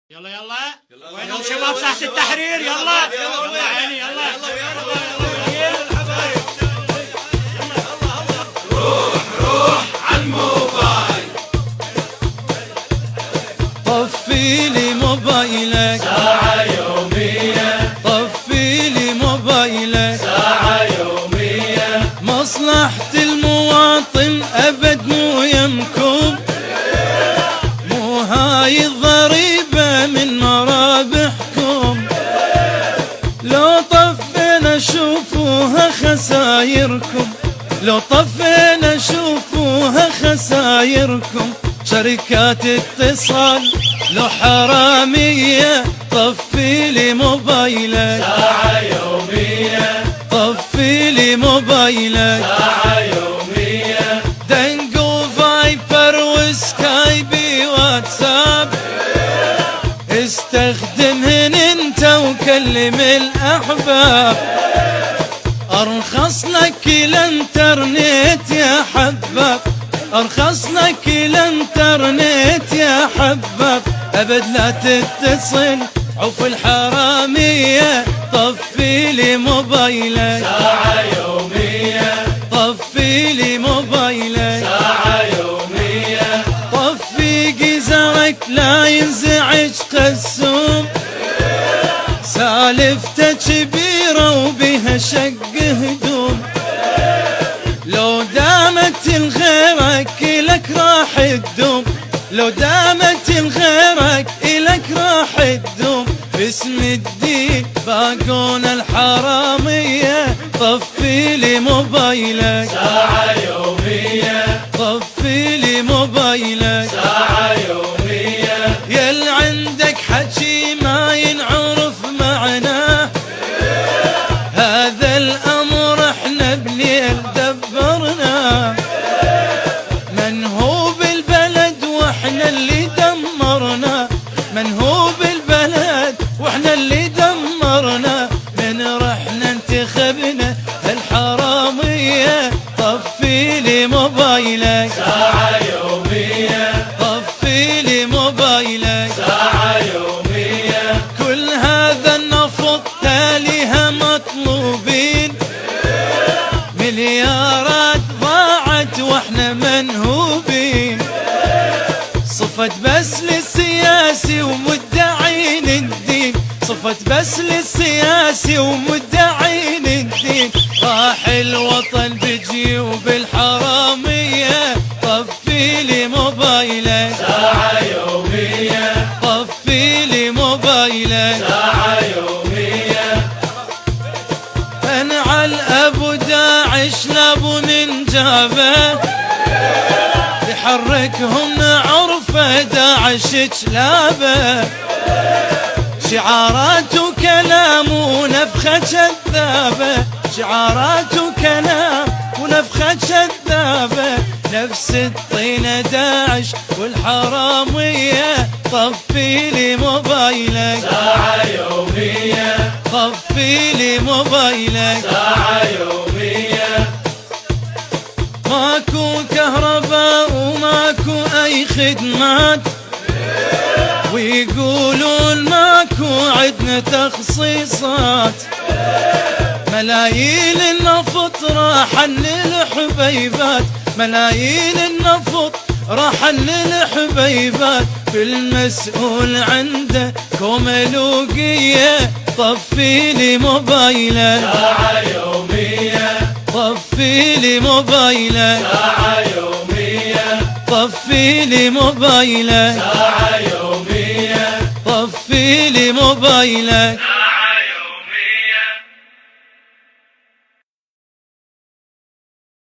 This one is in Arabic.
يلا يلا وينهم شباب ساحة التحرير؟ يلا يلا عيني يلا روح عالموبايل طفي لي موبايلك ساعة يومية، طفي لي موبايلك ساعة يومية، مصلحة المواطن أبد مو يمكم، مو هاي الضريبة من مرابحكم، لو طفينا شوفوها خسايركم، لو طفينا شوفوها خسايركم، شركات اتصال لو حرامية طفي لي موبايلك ساعة يومية، طفي لي موبايلك ساعة يومية، دنجو فايبر وسكايبي واتساب استخدمهن انت وكلم الاحباب، ارخص لك الانترنت يا حباب، ارخص لك الانترنت يا حباب، ابد لا تتصل عوف الحرامية طفي لي موبايلك ساعة يومية، طفي لي موبايلك ساعة يومية، طفي جزرك لا ينزعج قسوم، سالفته كبيرة وبها شق هدوم، لو دامت الغيرك إلك راح تدوم، لو دامت الغيرك إلك راح تدوم، باسم الدين باقون الحرامية طفي لي موبايلك ساعة يومية، طفي لي موبايلك ساعة يومية، يل عندك حكي ما ينعرف معناه، هذا الأمر احنا بليل دبرناه، من هو بالبلد واحنا اللي دمرنا، من هو بالبلد واحنا اللي دمرنا، من رحنا انتخبنا الحرامية طفي لي موبايلك ساعة يومية، طفي لي موبايلك ساعة يومية، كل هذا النفط تاليها مطلوبين، مليارات ضاعت واحنا منهوبين، صفت بس للسياسي ومدعين الدين، صفت بس للسياسي ومدعين الدين، راح الوطن بجيوب الحرامية طفي لي موبايلك ساعة يومية، طفي لي موبايلك ساعة يومية، انعل ابو داعش لابو ننجابه يحركهم عرفه داعش كلابه، شعارات وكلام ونفخه كذابه، شعارات وكلام ونفخه كذابه، نفس الطينه داعش والحراميه طفي لي موبايلك ساعة يومية، طفي لي موبايلك ساعة يومية، ماكو كهرباء وماكو اي خدمات، ويقولون ماكو عدنا تخصيصات، ملايين النفط راحن للحبيبات، ملايين النفط راحن للحبيبات، في المسؤول عنده كوملوقية طفي لي موبايلك ساعة يومية، طفي لي موبايلك ساعة يومية، طفي لي موبايلك ساعة يومية، طفي لي موبايلك